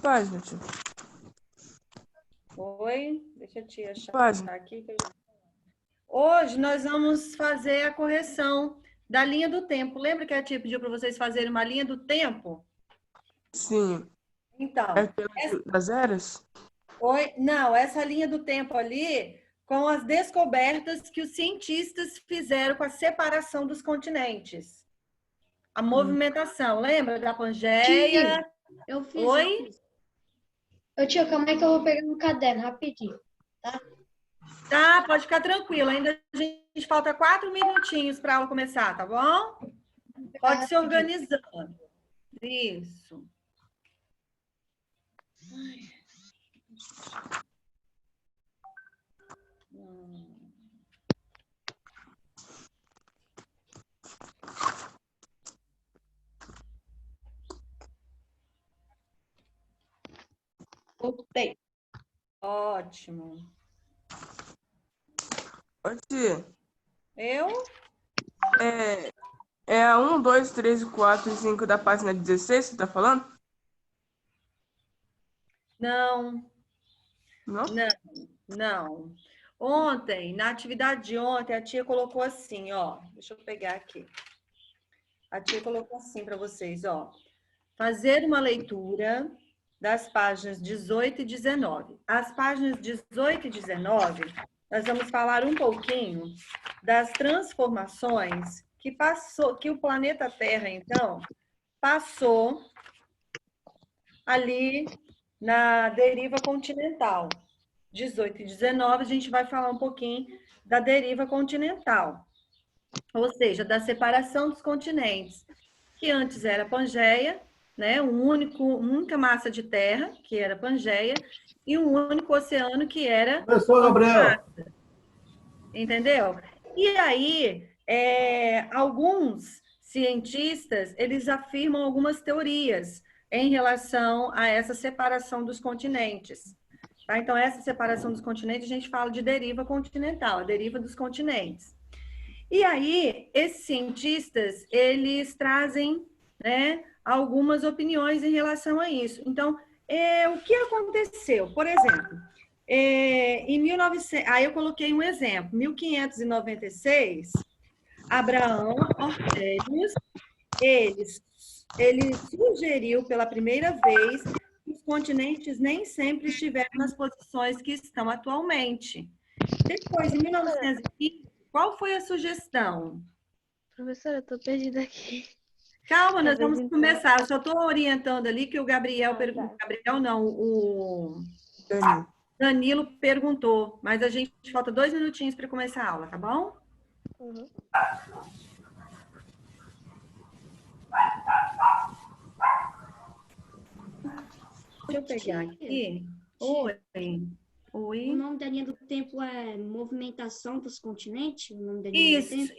página, tio? Oi? Deixa eu te achar Página. aqui. Hoje nós vamos fazer a correção da linha do tempo. Lembra que a tia pediu para vocês fazerem uma linha do tempo? Sim. É Então, aquela das eras? não, essa linha do tempo ali, com as descobertas que os cientistas fizeram com a separação dos continentes. A movimentação, lembra da Pangeia? Eu fiz. Oi? Ô, tio, calma aí que eu vou pegar no caderno rapidinho, tá? Tá, pode ficar tranquilo. Ainda a gente falta 4 minutinhos para a aula começar, tá bom? Pode se organizando. Isso. Voltei. Ótimo. Ô, tia, Eu? é a 1, 2, 3, 4 e 5 da página 16, você tá falando? Não, Não? não. Ontem, na atividade de ontem, a tia colocou assim, ó. Deixa eu pegar aqui. A tia colocou assim para vocês, ó. Fazer uma leitura das páginas 18 e 19. As páginas 18 e 19, nós vamos falar um pouquinho das transformações que o planeta Terra, então, passou ali na deriva continental. 18 e 19, a gente vai falar um pouquinho da deriva continental, ou seja, da separação dos continentes, que antes era Pangeia, né, única massa de terra, que era Pangeia, e um único oceano, que era Professor Gabriel. entendeu? E aí, alguns cientistas, eles afirmam algumas teorias em relação a essa separação dos continentes. Tá? Então, essa separação dos continentes, a gente fala de deriva continental, a deriva dos continentes. E aí, esses cientistas, eles trazem, né, algumas opiniões em relação a isso. Então, o que aconteceu? Por exemplo, em 1900, aí eu coloquei um exemplo, 1596, Abraão Ortelius, ele sugeriu pela primeira vez que os continentes nem sempre estiveram nas posições que estão atualmente. Depois, em 1915, qual foi a sugestão? Professora, eu tô perdida aqui. Calma, nós Talvez vamos então. começar. Eu só estou orientando ali que o Gabriel perguntou. Tá. Gabriel não, o Dani. Danilo perguntou, mas a gente falta 2 minutinhos para começar a aula, tá bom? Uhum. Deixa eu pegar aqui. Oi. O Oi. nome da linha do tempo é movimentação dos continentes? O nome da linha do tempo?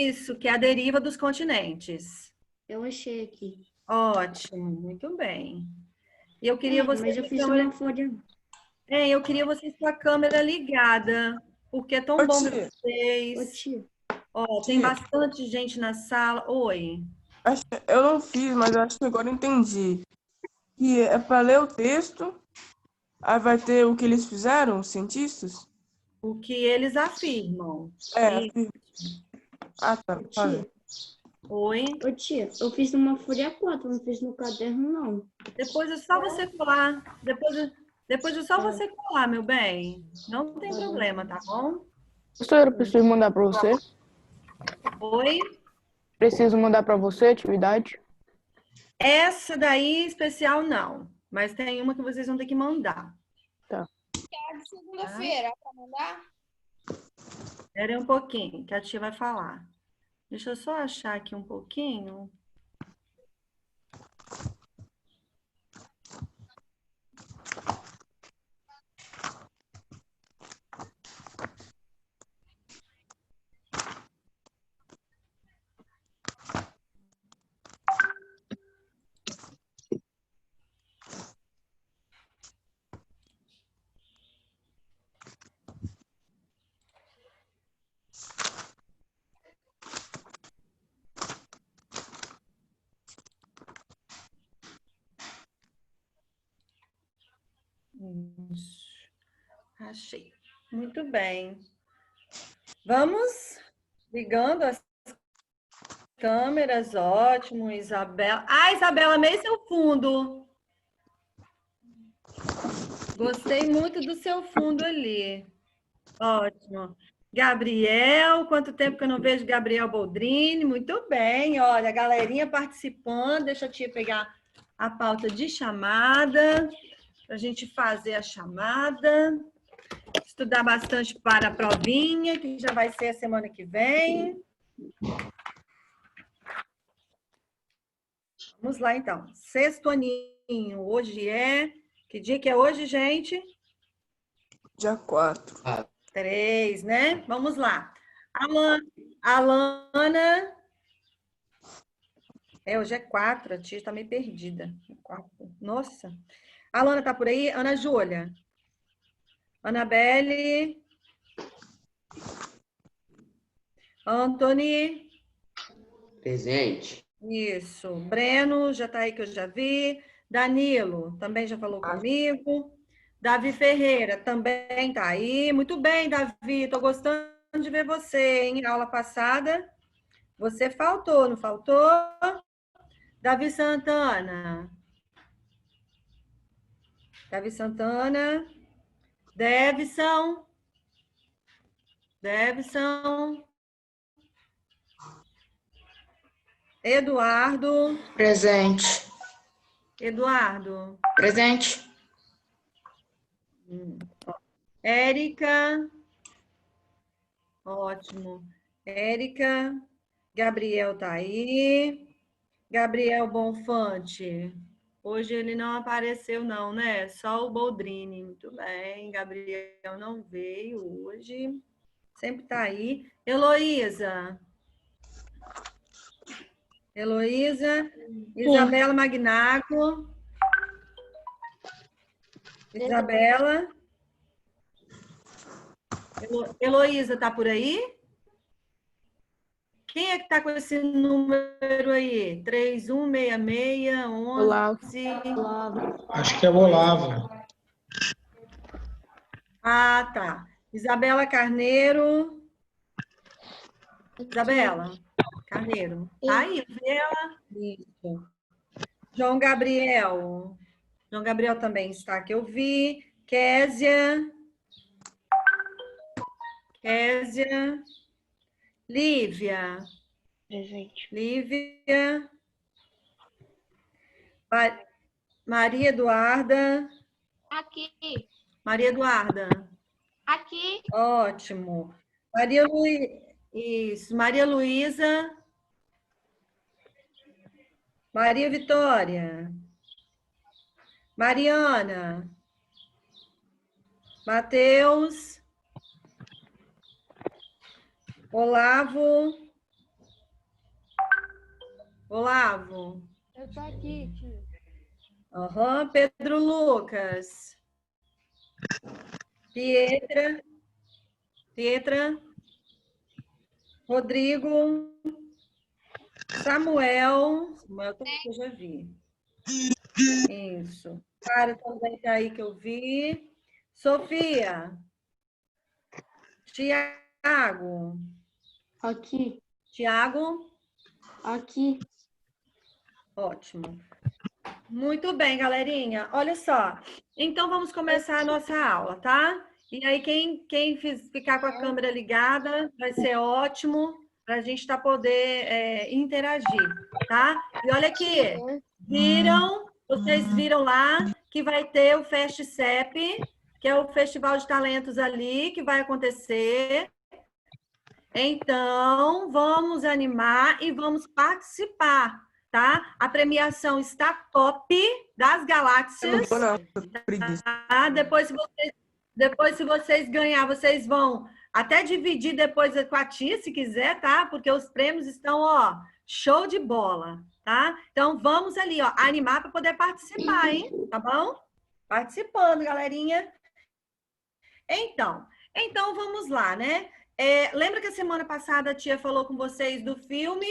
Isso, que é a deriva dos continentes. Eu achei aqui. Ótimo, muito bem. E eu queria Mas vocês eu com a fiz câmera... uma folha. eu queria vocês com a câmera ligada, porque é tão Ô, bom ver tia. Ô, vocês. tia. Ó, tem Tia. bastante gente na sala. Oi. Eu não fiz, mas acho que agora eu entendi. Que é para ler o texto, aí vai ter o que eles fizeram, os cientistas? O que eles afirmam. É, tá. Ô, Fala. tia. Oi. Ô, tia, eu fiz numa folha 4, não fiz no caderno, não. Depois é só você colar. Depois é só você colar, meu bem. Não tem problema, tá bom? Professora, eu preciso mandar para você? Oi. Preciso mandar para você a atividade? Essa daí especial não. Mas tem uma que vocês vão ter que mandar. Tá. De segunda-feira, para mandar? Espera um pouquinho, que a tia vai falar. Deixa eu só achar aqui um pouquinho. Isso. Achei. Muito bem. Vamos ligando as câmeras. Ótimo, Isabela. Ah, Isabela, amei seu fundo. Gostei muito do seu fundo ali. Ótimo. Gabriel, quanto tempo que eu não vejo Gabriel Boldrini? Muito bem, olha, a galerinha participando. Deixa a tia pegar a pauta de chamada, para a gente fazer a chamada. Estudar bastante para a provinha, que já vai ser a semana que vem. Vamos lá, então. Sexto aninho. Hoje é... Que dia que é hoje, gente? Dia 4. 3, né? Vamos lá. Alana. Hoje é 4, a tia está meio perdida. 4. Nossa. Alana tá por aí? Ana Júlia. Anabelle. Anthony. Presente. Isso. Breno, já tá aí que eu já vi. Danilo, também já falou comigo. Davi Ferreira, também tá aí. Muito bem, Davi. Estou gostando de ver você, hein? Aula passada. Você faltou, não faltou? Davi Santana. Davi Santana. Devson. Eduardo. Presente. Eduardo. Presente. Érica. Ótimo. Érica. Gabriel tá aí. Gabriel Bonfante. Hoje ele não apareceu, não, né? Só o Boldrini. Muito bem. Gabriel não veio hoje. Sempre tá aí. Heloísa. Isabela Magnaco. Isabela. Heloísa, tá por aí? Quem é que tá com esse número aí? 3166 11. Acho que é o Olavo. Ah, tá. Isabela Carneiro. Isabela Carneiro. Tá aí, Isabela. Isso. João Gabriel. João Gabriel também está que eu vi. Késia. Lívia. Presente. Lívia. Maria Eduarda. Aqui. Maria Eduarda. Aqui. Ótimo. Maria Luísa. Maria Vitória. Mariana. Matheus. Olavo. Eu tô aqui, tio. Pedro Lucas. Pietra. Rodrigo. Samuel também que eu já vi. Isso. Cara também tá aí que eu vi. Sofia. Tiago. Aqui. Tiago. Aqui. Ótimo. Muito bem, galerinha. Olha só. Então, vamos começar a nossa aula, tá? E aí, quem ficar com a câmera ligada, vai ser ótimo para a gente poder interagir, tá? E olha aqui. Vocês viram lá que vai ter o FestCEP, que é o Festival de Talentos ali, que vai acontecer. Então, vamos animar e vamos participar, tá? A premiação está top das galáxias. Tá? Depois, se vocês ganhar, vocês vão até dividir depois com a tia, se quiser, tá? Porque os prêmios estão, ó, show de bola, tá? Então, vamos ali, ó, animar para poder participar, hein? Tá bom? Participando, galerinha. Então, vamos lá, né? Lembra que a semana passada a tia falou com vocês do filme,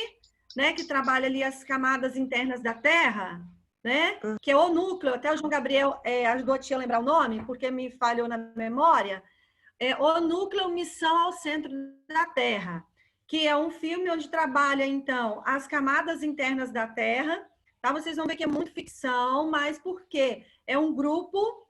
né? Que trabalha ali as camadas internas da Terra? né? Que é o núcleo, até o João Gabriel ajudou a tia a lembrar o nome, porque me falhou na memória. O Núcleo Missão ao Centro da Terra, que é um filme onde trabalha, então, as camadas internas da Terra, tá? Vocês vão ver que é muito ficção, mas por quê? É um grupo,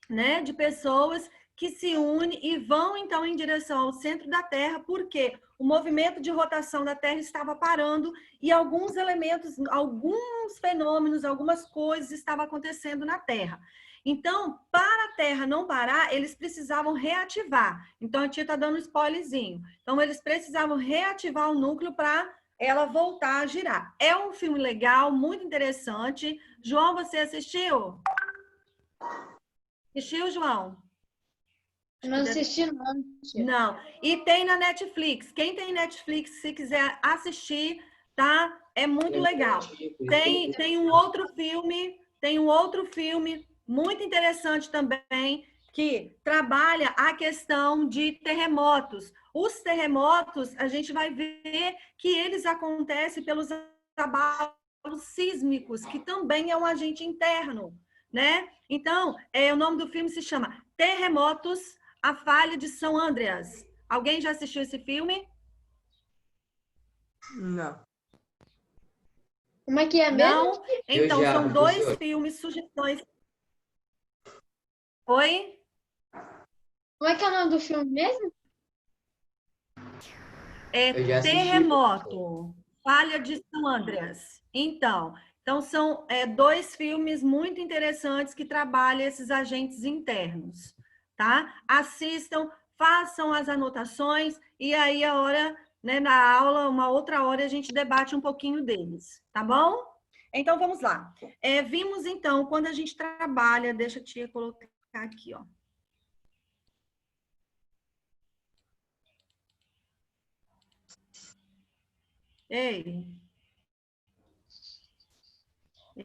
né, de pessoas que se unem e vão, então, em direção ao centro da Terra, porque o movimento de rotação da Terra estava parando e alguns elementos, alguns fenômenos, algumas coisas estavam acontecendo na Terra. Então, para a Terra não parar, eles precisavam reativar. Então, a tia está dando um spoilerzinho. Então, eles precisavam reativar o núcleo para ela voltar a girar. É um filme legal, muito interessante. João, você assistiu? Assistiu, João? Não assisti, não. Não. E tem na Netflix. Quem tem Netflix, se quiser assistir, tá? É muito legal. Tem um outro filme muito interessante também, que trabalha a questão de terremotos. Os terremotos, a gente vai ver que eles acontecem pelos abalos sísmicos, que também é um agente interno, né? Então, o nome do filme se chama Terremotos, a Falha de São Andreas. Alguém já assistiu esse filme? Não. Como é que é mesmo? Não? Então, já, são dois professor. filmes, sugestões. Oi? Como é que é o nome do filme mesmo? Eu já assisti. Terremoto, Falha de São Andreas. Então são dois filmes muito interessantes que trabalham esses agentes internos, tá? Assistam, façam as anotações e aí a hora, né, na aula, uma outra hora, a gente debate um pouquinho deles, tá bom? Então, vamos lá. Vimos, então, quando a gente trabalha, deixa a tia colocar aqui, ó. Ei.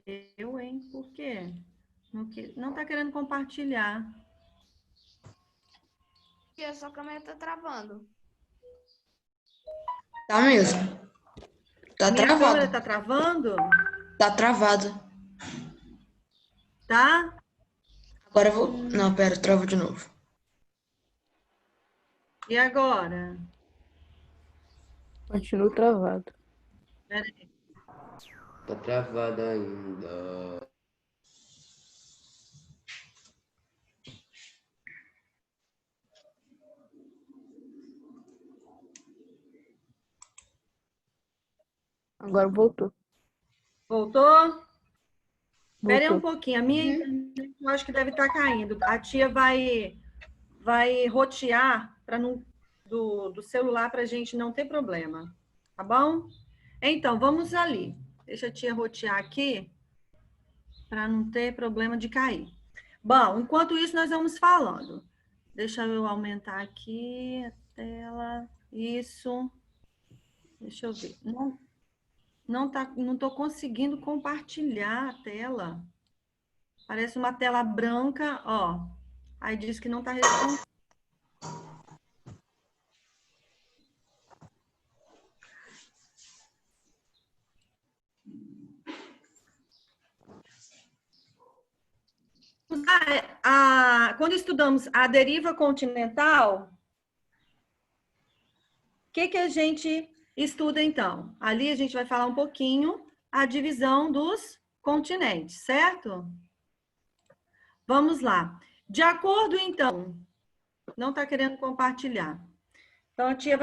Hein? Por quê? Não tá querendo compartilhar. E a sua câmera tá travando. Tá mesmo. Tá Minha travado. câmera tá travando? Tá travado. Tá? Agora eu vou... Não, pera, trava de novo. E agora? Continua travado. Peraí. Tá travado ainda. Agora voltou. Voltou? Espera aí um Voltou. pouquinho. A minha internet, eu acho que deve estar caindo. A tia vai rotear para não do celular para a gente não ter problema. Tá bom? Então, vamos ali. Deixa a tia rotear aqui para não ter problema de cair. Bom, enquanto isso, nós vamos falando. Deixa eu aumentar aqui a tela. Isso. Deixa eu ver. Não tô conseguindo compartilhar a tela. Parece uma tela branca, ó. Aí diz que não está respondendo. Quando estudamos a deriva continental, o que a gente estuda, então? Ali a gente vai falar um pouquinho a divisão dos continentes, certo? Vamos lá. De acordo, então, não está querendo compartilhar. Então, a tia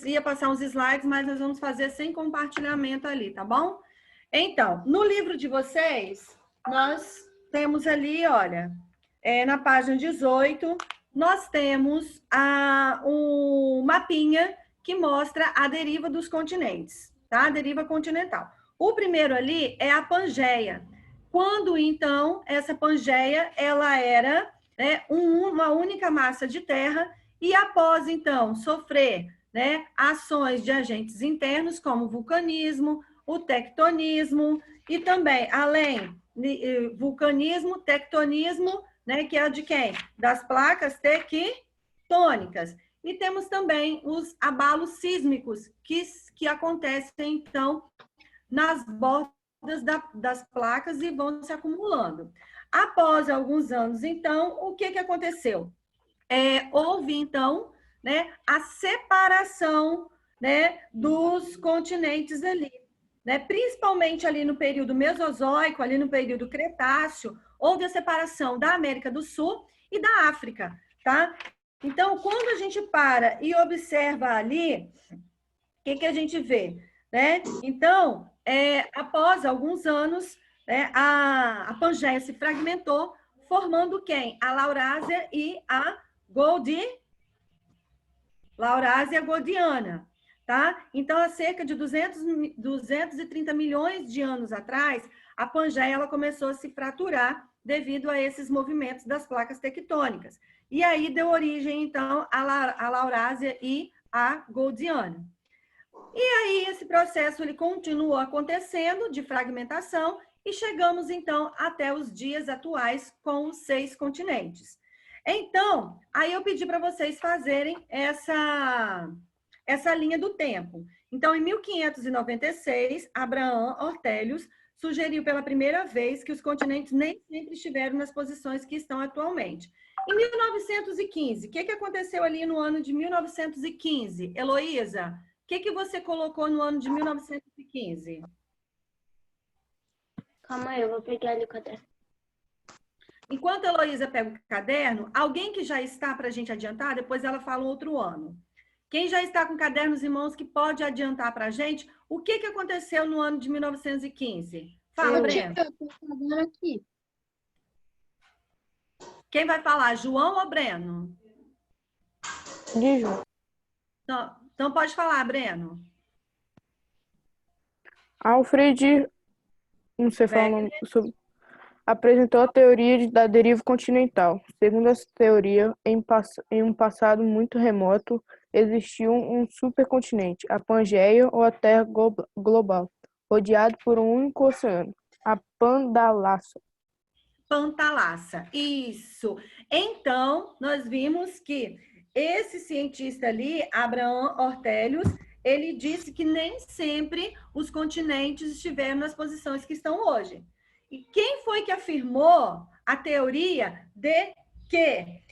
ia passar uns slides, mas nós vamos fazer sem compartilhamento ali, tá bom? Então, no livro de vocês, nós temos ali, olha, na página 18, nós temos um mapinha que mostra a deriva dos continentes, tá? A deriva continental. O primeiro ali é a Pangeia. Quando, então, essa Pangeia, ela era uma única massa de terra e após, então, sofrer ações de agentes internos, como o vulcanismo, o tectonismo e também, além de vulcanismo, tectonismo, que é de quem? Das placas tectônicas. E temos também os abalos sísmicos, que acontecem, então, nas bordas das placas e vão se acumulando. Após alguns anos, então, o que aconteceu? Houve, então, né, a separação, né, dos continentes ali, né? Principalmente ali no período Mesozoico, ali no período Cretáceo, houve a separação da América do Sul e da África, tá? Então, quando a gente para e observa ali, o que a gente vê, né? Então, após alguns anos, né, a Pangeia se fragmentou, formando quem? A Laurásia e a Laurásia Godiana, tá? Então, há cerca de 230 milhões de anos atrás, a Pangeia ela começou a se fraturar devido a esses movimentos das placas tectônicas. E aí deu origem, então, à Laurásia e à Godiana. E aí esse processo ele continuou acontecendo de fragmentação e chegamos, então, até os dias atuais com os 6 continentes. Então, aí eu pedi para vocês fazerem essa linha do tempo. Então, em 1596, Abraham Ortelius sugeriu pela primeira vez que os continentes nem sempre estiveram nas posições que estão atualmente. Em 1915, o que aconteceu ali no ano de 1915? Heloísa, o que você colocou no ano de 1915? Calma aí, eu vou pegar ali o caderno. Enquanto a Heloísa pega o caderno, alguém que já está para a gente adiantar, depois ela fala outro ano. Quem já está com cadernos em mãos que pode adiantar para a gente o que aconteceu no ano de 1915? Fala, Breno. Aqui. Quem vai falar, João ou Breno? De João. Então pode falar, Breno. Alfred, não sei falar o nome, apresentou a teoria da deriva continental. Segundo essa teoria, em um passado muito remoto, existiu um supercontinente, a Pangeia ou a Terra global, rodeado por um único oceano, a Pantalassa. Pantalassa, isso. Então, nós vimos que esse cientista ali, Abraham Ortelius, ele disse que nem sempre os continentes estiveram nas posições que estão hoje. E quem foi que afirmou a teoria de que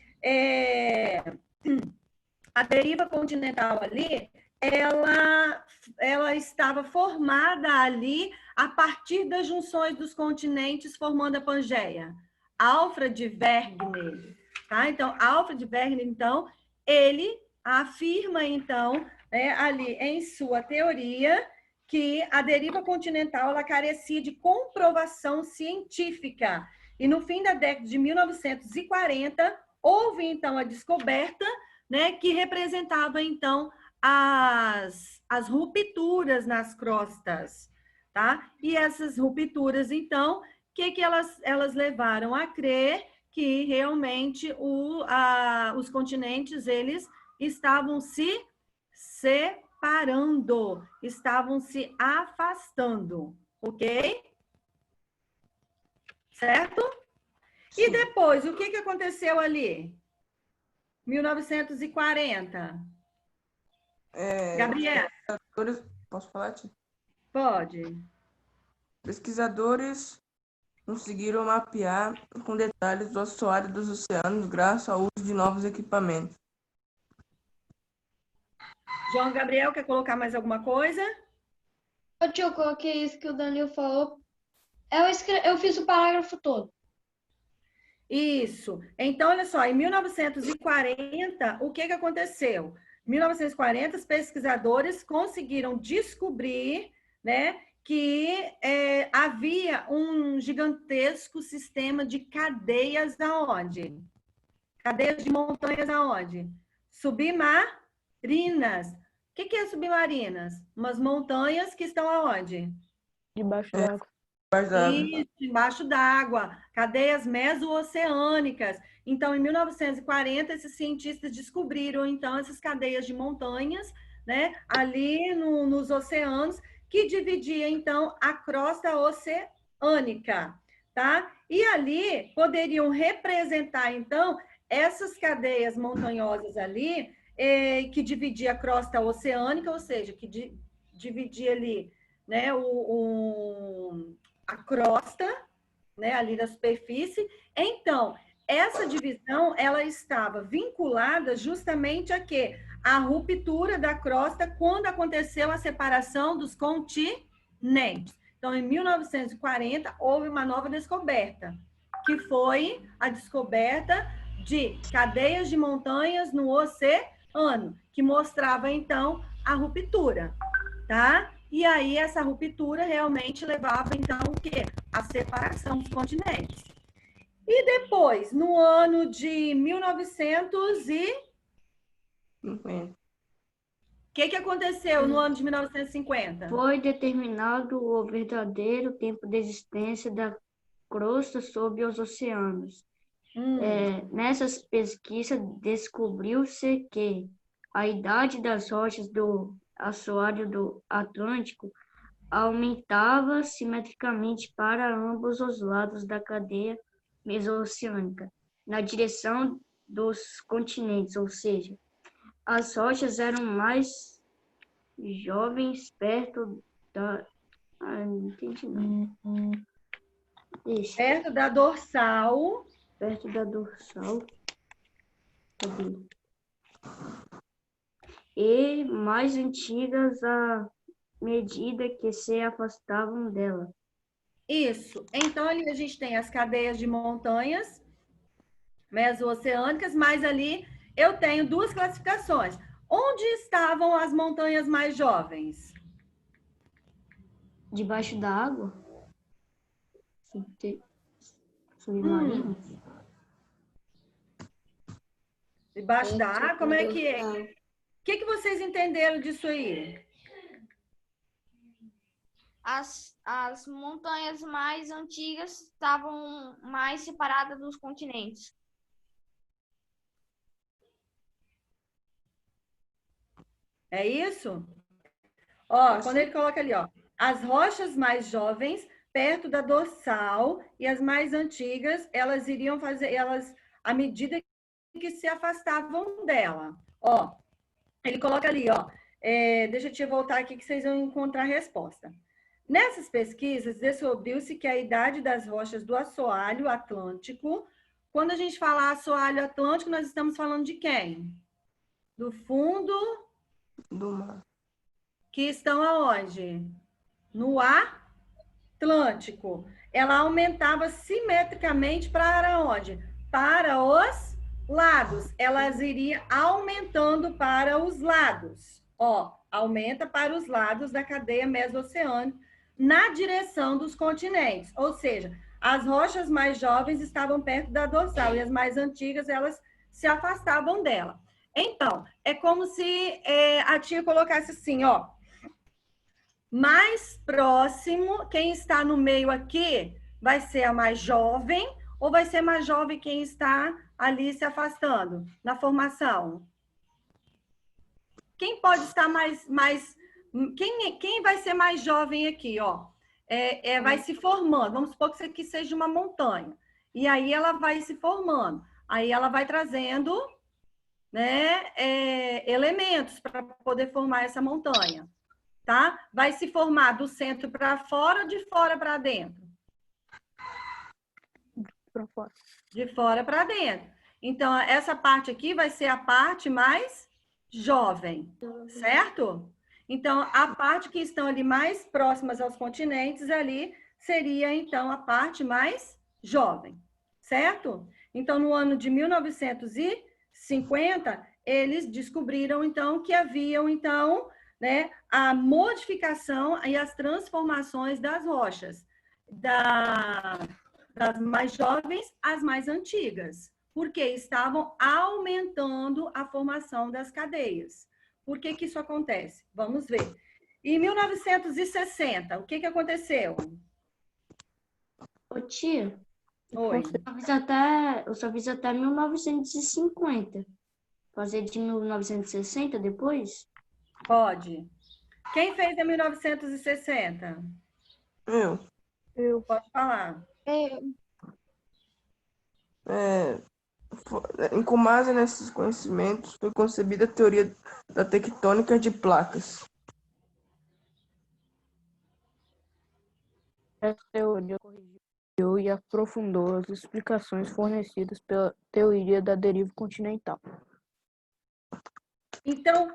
a deriva continental ali, ela estava formada ali a partir das junções dos continentes formando a Pangeia? Alfred Wegener, tá? Então, Alfred Wegener, então, ele afirma, então, né, ali em sua teoria, que a deriva continental ela carecia de comprovação científica. E no fim da década de 1940, houve, então, a descoberta, né, que representava, então, as rupturas nas crostas, tá? E essas rupturas, então, que elas levaram a crer que realmente os continentes, eles estavam se separando, estavam se afastando, ok? Certo? Sim. E depois, o que aconteceu ali? 1940. Gabriela. Posso falar, Tia? Pode. Pesquisadores conseguiram mapear com detalhes o assoalho dos oceanos graças ao uso de novos equipamentos. João Gabriel, quer colocar mais alguma coisa? Eu coloquei isso que o Danilo falou. Eu fiz o parágrafo todo. Isso. Então, olha só, em 1940, o que aconteceu? Em 1940, os pesquisadores conseguiram descobrir, né, que havia um gigantesco sistema de cadeias aonde? Cadeias de montanhas aonde? Submarinas. O que é submarinas? Umas montanhas que estão aonde? Debaixo d'água. Isso, embaixo d'água, cadeias meso-oceânicas. Então, em 1940, esses cientistas descobriram, então, essas cadeias de montanhas, né, ali nos oceanos, que dividia, então, a crosta oceânica, tá? E ali poderiam representar, então, essas cadeias montanhosas ali, que dividia a crosta oceânica, ou seja, que dividia ali né, a crosta, né, ali da superfície. Então, essa divisão, ela estava vinculada justamente a quê? A ruptura da crosta quando aconteceu a separação dos continentes. Então, em 1940, houve uma nova descoberta, que foi a descoberta de cadeias de montanhas no oceano, que mostrava, então, a ruptura, tá? E aí, essa ruptura realmente levava, então, o quê? A separação dos continentes. E depois, no ano de 1950, o que aconteceu no ano de 1950? Foi determinado o verdadeiro tempo de existência da crosta sob os oceanos. Nessas pesquisas, descobriu-se que a idade das rochas do assoalho do Atlântico aumentava simetricamente para ambos os lados da cadeia mesoceânica, na direção dos continentes, ou seja, as rochas eram mais jovens perto da... não entendi nada. Perto da dorsal. Perto da dorsal. Cadê? E mais antigas à medida que se afastavam dela. Isso. Então, ali a gente tem as cadeias de montanhas mesoceânicas, mas ali eu tenho duas classificações. Onde estavam as montanhas mais jovens? Debaixo da água? Submarino? Debaixo da água? Como é que é? O que vocês entenderam disso aí? As montanhas mais antigas estavam mais separadas dos continentes. É isso? Ó, quando ele coloca ali, ó, as rochas mais jovens perto da dorsal e as mais antigas, elas iriam fazer, à medida que se afastavam dela. Ó, ele coloca ali, ó, deixa eu te voltar aqui que vocês vão encontrar a resposta. Nessas pesquisas, descobriu-se que a idade das rochas do assoalho atlântico, quando a gente fala assoalho atlântico, nós estamos falando de quem? Do fundo do mar. Que estão aonde? No Atlântico. Ela aumentava simetricamente para onde? Para os lados. Elas iriam aumentando para os lados. Ó, aumenta para os lados da cadeia mesoceânica na direção dos continentes. Ou seja, as rochas mais jovens estavam perto da dorsal e as mais antigas, elas se afastavam dela. Então, é como se a tia colocasse assim, ó, mais próximo, quem está no meio aqui vai ser a mais jovem, ou vai ser mais jovem quem está ali se afastando na formação? Quem pode estar quem vai ser mais jovem aqui, ó? Vai se formando. Vamos supor que isso aqui seja uma montanha. E aí ela vai se formando. Aí ela vai trazendo, né, elementos para poder formar essa montanha. Tá? Vai se formar do centro para fora ou de fora para dentro? Para fora. De fora para dentro. Então, essa parte aqui vai ser a parte mais jovem, certo? Então, a parte que estão ali mais próximas aos continentes ali seria, então, a parte mais jovem, certo? Então, no ano de 1950, eles descobriram, então, que haviam, então, né, a modificação e as transformações das rochas, das mais jovens às mais antigas, porque estavam aumentando a formação das cadeias. Por que isso acontece? Vamos ver. Em 1960, o que aconteceu? Ô, tia, Oi. eu só fiz até 1950. Fazer de 1960 depois? Pode. Quem fez em 1960? Eu. Pode falar. Com base nesses conhecimentos, foi concebida a teoria da tectônica de placas. Essa teoria corrigiu e aprofundou as explicações fornecidas pela teoria da deriva continental. Então,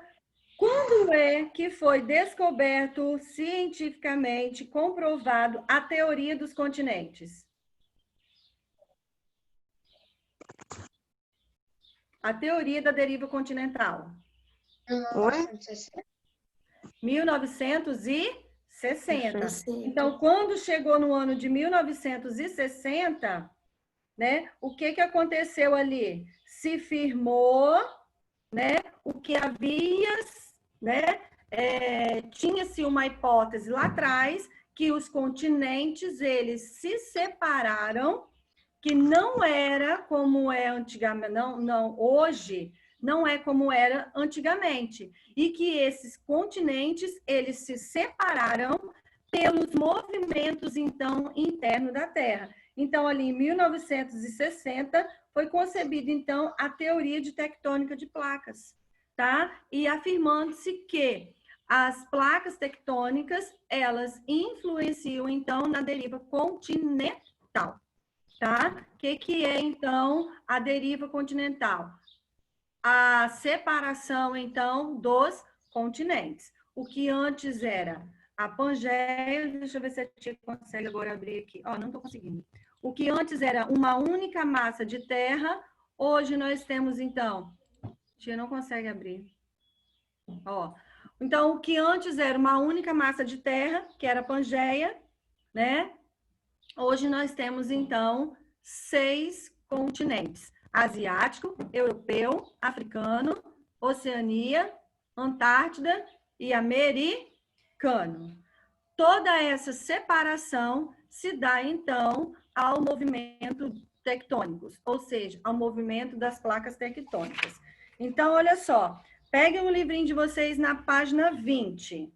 quando é que foi descoberto, cientificamente comprovado, a teoria dos continentes? A teoria da deriva continental. Oi? 1960. Então, quando chegou no ano de 1960, né, o que aconteceu ali? Se firmou, né, o que havia, né, tinha-se uma hipótese lá atrás que os continentes, eles se separaram, que não era como é antigamente, hoje, não é como era antigamente, e que esses continentes, eles se separaram pelos movimentos, então, internos da Terra. Então, ali em 1960, foi concebida, então, a teoria de tectônica de placas, tá? E afirmando-se que as placas tectônicas, elas influenciam, então, na deriva continental, tá? O que é, então, a deriva continental? A separação, então, dos continentes. O que antes era a Pangeia, deixa eu ver se a tia consegue agora abrir aqui. Ó, não estou conseguindo. O que antes era uma única massa de terra, hoje nós temos, então... A tia não consegue abrir. Ó, então, o que antes era uma única massa de terra, que era a Pangeia, né? Hoje nós temos, então, 6 continentes. Asiático, europeu, africano, Oceania, Antártida e americano. Toda essa separação se dá, então, ao movimento tectônicos, ou seja, ao movimento das placas tectônicas. Então, olha só, peguem um livrinho de vocês na página 20.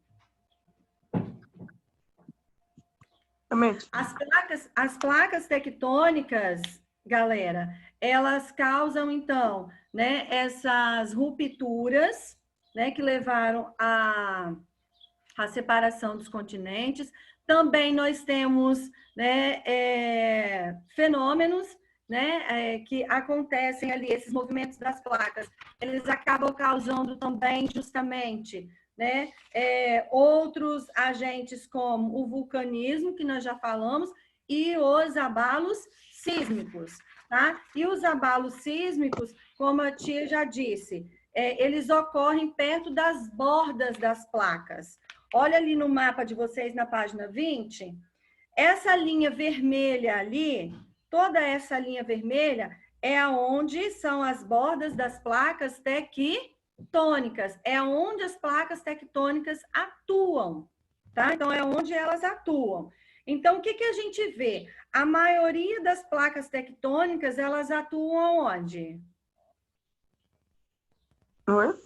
As placas tectônicas, galera, elas causam, então, né, essas rupturas, né, que levaram à separação dos continentes. Também nós temos, né, fenômenos, né, que acontecem ali, esses movimentos das placas, eles acabam causando também, justamente, né, outros agentes como o vulcanismo, que nós já falamos, e os abalos sísmicos, tá? E os abalos sísmicos, como a tia já disse, eles ocorrem perto das bordas das placas. Olha ali no mapa de vocês, na página 20, essa linha vermelha ali, toda essa linha vermelha, é onde são as bordas das placas tectônicas, é onde as placas tectônicas atuam, tá? Então, é onde elas atuam. Então, o que a gente vê? A maioria das placas tectônicas, elas atuam onde? Oi?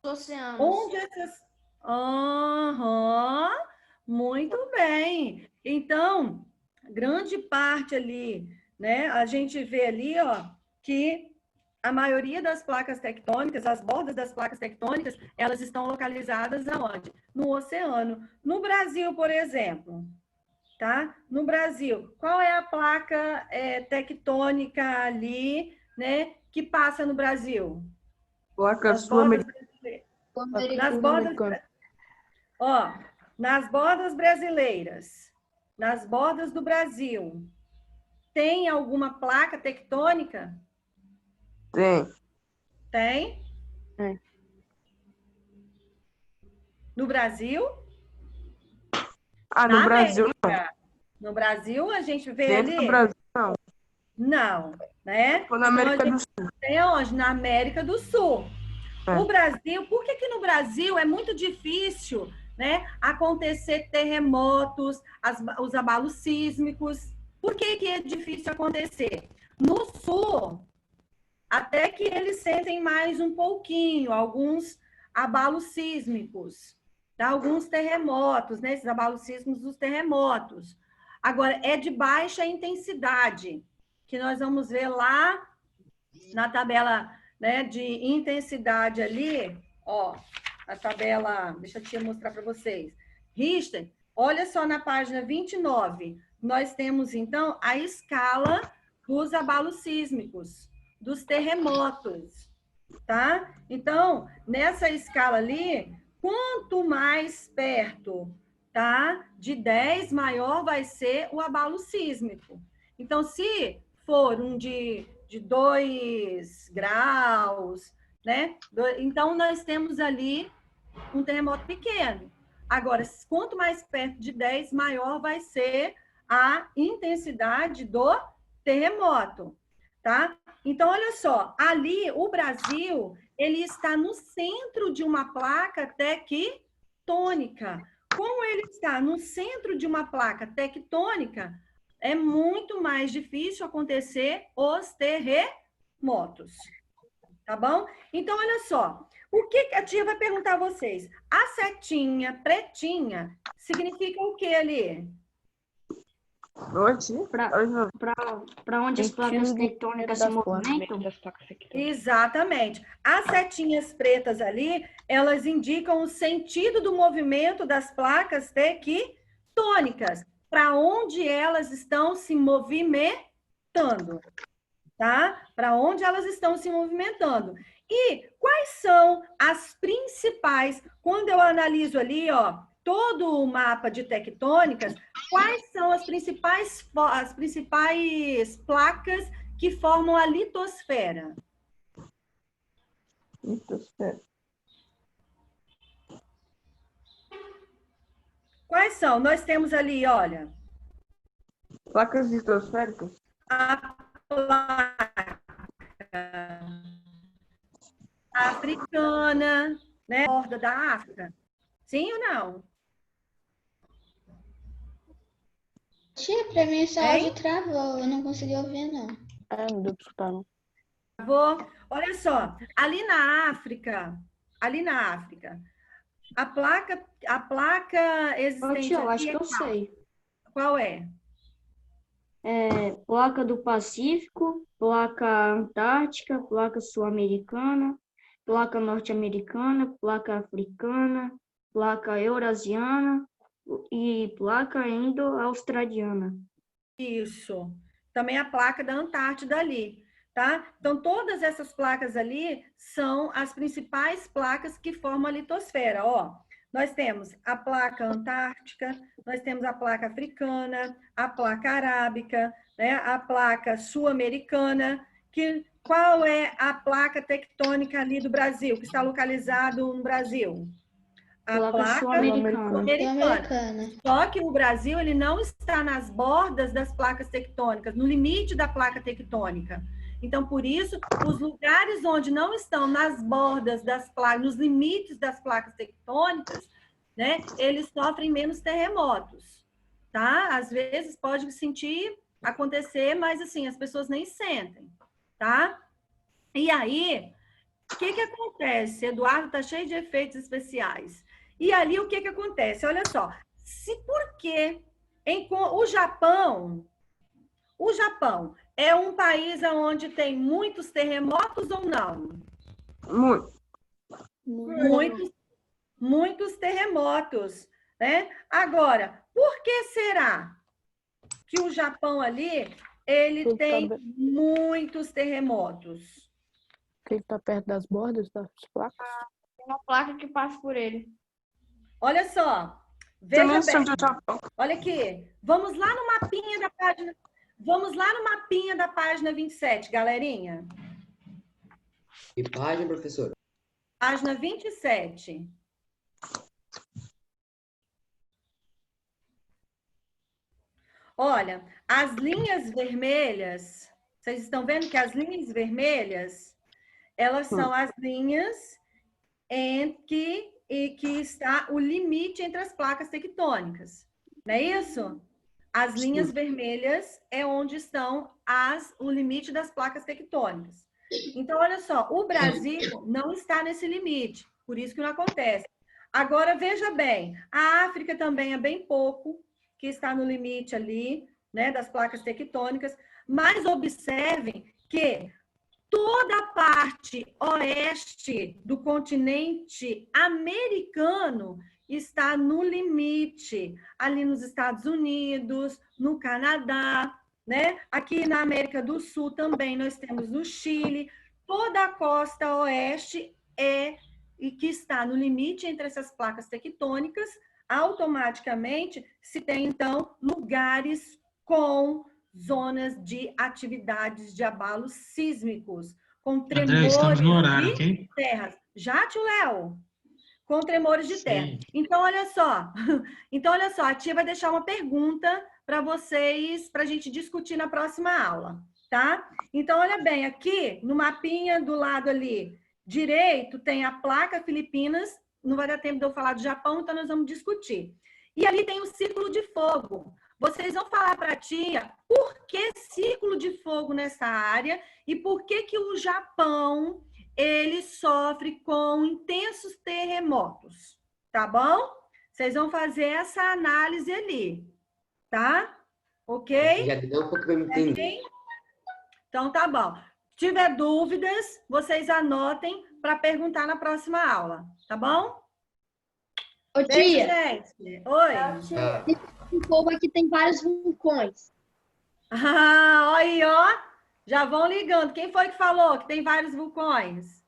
Oceanos. Onde essas... Muito bem. Então, grande parte ali, né? A gente vê ali, ó, que a maioria das placas tectônicas, as bordas das placas tectônicas, elas estão localizadas aonde? No oceano. No Brasil, por exemplo, tá? No Brasil, qual é a placa tectônica ali, né, que passa no Brasil? Placa sul-americana. Nas bordas, ó, nas bordas brasileiras, nas bordas do Brasil, tem alguma placa tectônica? Tem. Tem? É. No Brasil? Ah, no Na Brasil América. No Brasil, a gente vê Dentro ali? do Brasil, não. Não, né? Foi na América do Sul. Tem onde? Na América do Sul. O Brasil, por que no Brasil é muito difícil, né, acontecer terremotos, os abalos sísmicos? Por que é difícil acontecer? No Sul, até que eles sentem mais um pouquinho, alguns abalos sísmicos, tá? Alguns terremotos, né? Esses abalos sísmicos dos terremotos. Agora, é de baixa intensidade, que nós vamos ver lá na tabela, né, de intensidade ali, ó, a tabela, deixa eu te mostrar para vocês. Richter, olha só na página 29, nós temos, então, a escala dos abalos sísmicos, dos terremotos, tá? Então, nessa escala ali, quanto mais perto, tá, de 10, maior vai ser o abalo sísmico. Então, se for um de 2 graus, né? Então, nós temos ali um terremoto pequeno. Agora, quanto mais perto de 10, maior vai ser a intensidade do terremoto, tá? Então, olha só, ali o Brasil, ele está no centro de uma placa tectônica. Como ele está no centro de uma placa tectônica, é muito mais difícil acontecer os terremotos, tá bom? Então, olha só, o que a tia vai perguntar a vocês? A setinha pretinha significa o que ali? Para onde as placas tectônicas se movimentam? Exatamente. As setinhas pretas ali, elas indicam o sentido do movimento das placas tectônicas, para onde elas estão se movimentando, tá? Para onde elas estão se movimentando. E quais são as principais, quando eu analiso ali, ó, todo o mapa de tectônicas, quais são as principais placas que formam a litosfera? Litosfera. Quais são? Nós temos ali, olha. Placas litosféricas? A placa africana, né? Borda da África. Sim ou não? Tia, pra mim esse áudio travou, eu não consegui ouvir, não. Não deu pra escutar, não. Olha só, ali na África, a placa existente Tia, eu acho aqui que eu sei. Qual é? Placa do Pacífico, placa Antártica, placa Sul-Americana, placa Norte-Americana, placa Africana, placa Eurasiana e placa Indo-Australiana. Isso. Também a placa da Antártida ali, tá? Então, todas essas placas ali são as principais placas que formam a litosfera, ó. Nós temos a placa antártica, nós temos a placa africana, a placa arábica, né? A placa sul-americana, qual é a placa tectônica ali do Brasil, que está localizado no Brasil? A placa sul-americana. Só que o Brasil ele não está nas bordas das placas tectônicas, no limite da placa tectônica. Então, por isso, os lugares onde não estão nas bordas das placas, nos limites das placas tectônicas, né, eles sofrem menos terremotos, tá? Às vezes pode sentir acontecer, mas assim, as pessoas nem sentem, tá? E aí, o que acontece? Eduardo tá cheio de efeitos especiais. E ali, o que acontece? Olha só, porque o Japão é um país onde tem muitos terremotos ou não? Muitos terremotos, né? Agora, por que será que o Japão ali, ele tem muitos terremotos? Porque ele está perto das bordas das placas? Tem uma placa que passa por ele. Olha só, veja bem. Olha aqui, vamos lá no mapinha da página 27, galerinha. Que página, professora? Página 27. Olha, as linhas vermelhas, vocês estão vendo que as linhas vermelhas, elas são as linhas em que está o limite entre as placas tectônicas. Não é isso? As linhas vermelhas é onde estão o limite das placas tectônicas. Então, olha só, o Brasil não está nesse limite, por isso que não acontece. Agora, veja bem, a África também é bem pouco, que está no limite ali, né, das placas tectônicas, mas observem que toda a parte oeste do continente americano está no limite, ali nos Estados Unidos, no Canadá, né? Aqui na América do Sul também nós temos no Chile, toda a costa oeste e que está no limite entre essas placas tectônicas, automaticamente se tem, então, lugares com zonas de atividades de abalos sísmicos, com André, estamos no horário, tremores ok? de terras. Já, tio Léo? Com tremores de terra. Sim. Então, olha só. Então, olha só, a tia vai deixar uma pergunta para vocês, para a gente discutir na próxima aula, tá? Então, olha bem, aqui no mapinha do lado ali direito tem a placa Filipinas, não vai dar tempo de eu falar do Japão, então nós vamos discutir. E ali tem o círculo de fogo. Vocês vão falar para a tia por que círculo de fogo nessa área e por que o Japão ele sofre com intensos terremotos, tá bom? Vocês vão fazer essa análise ali, tá? Ok? Já deu um pouco para me entender. Então, tá bom. Se tiver dúvidas, vocês anotem para perguntar na próxima aula, tá bom? Ô, Beijo, tia, gente. Oi. Tá. o povo aqui tem vários vulcões. Ah, olha aí, ó. Já vão ligando. Quem foi que falou que tem vários vulcões?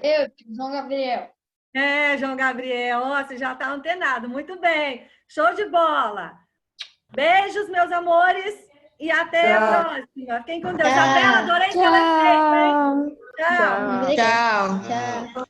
Eu, tio João Gabriel. É, João Gabriel. Ó, você já está antenado. Muito bem. Show de bola. Beijos, meus amores. E até a próxima. Fiquem com Deus. Isabela, adorei que ela fez, hein? Tchau. Tchau. Tchau.